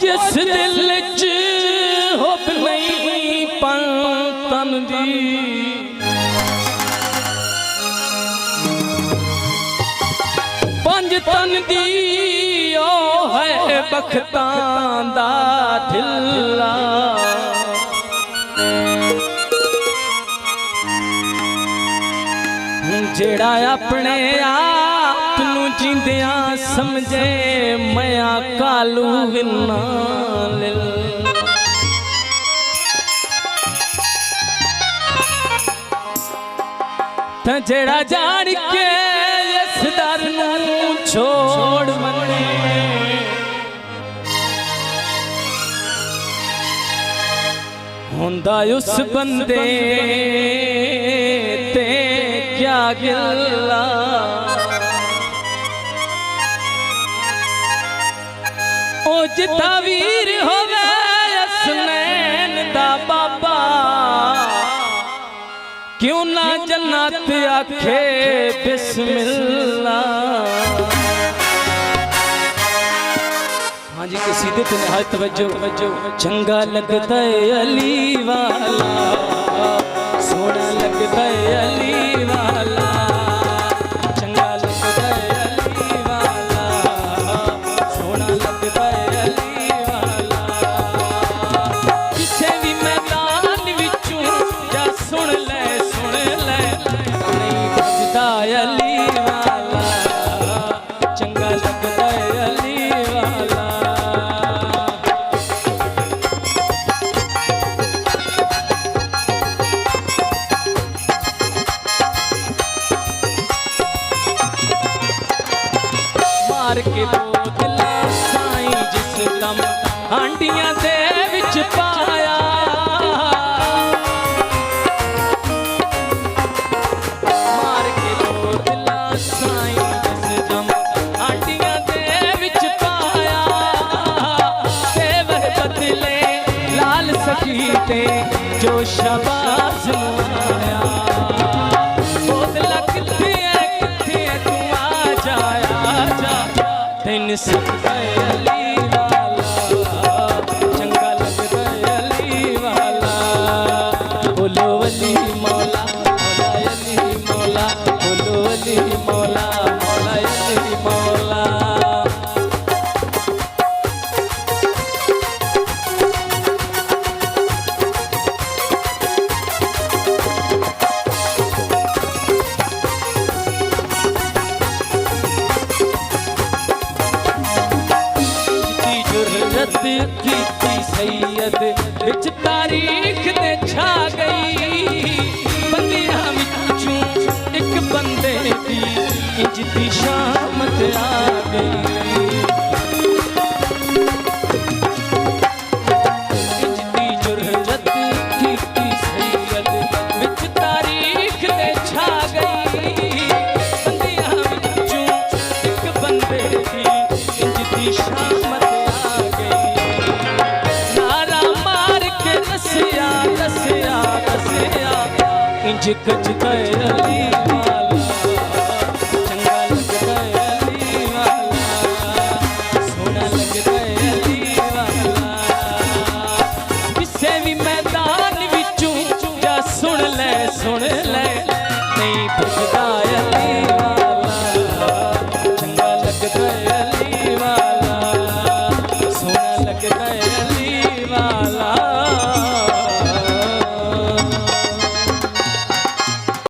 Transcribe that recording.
जिस दिल च हुब नहीं तन दी पंज तन दी ओ है बख्तां दा ढिल्ला जेड़ा अपने आप नू जींदियां समझे मैं कालू विना ते जेड़ा जान के इस दर नू छोड़ मने हुंदा उस बंदे ते क्या गिला ओ जिता वीर होवे असनैन दा बाबा क्यों ना जन्नत आखे बिस्मिल्लाह। हाँ जी किसी दे निहायत तवज्जो चंगा लगता है अली वाला सोना लगता है अली वाला चंगा लगता है अली वाला सोना लगता है अली वाला किसे भी मैदान विचों जा सुन ले नहीं बजदा अली वाला चंगा लगता है अली वाला। मार के दो दिला साईं जिस दम हांडियां दे विच पाया मार के दो दिला साईं जिस दम हांडियां दे विच पाया ते वह बदले लाल सखी ते जो शाबाश आया तेन सकता है अली वाला चंगा लगता है अली वाला बोलो अली मौला मौला अली मौला बोलो अली मौला मौला अली मौला। कीती सैयद विच तारीख दे छा गई बंदियां विचों एक बंदे दी इंज दी शामत आ गई इंज दी जुर्रत कीती सैयद विच तारीख दे छा गई बंदियां विचों एक बंदे दी इंज दी शामत इंज कजदा अली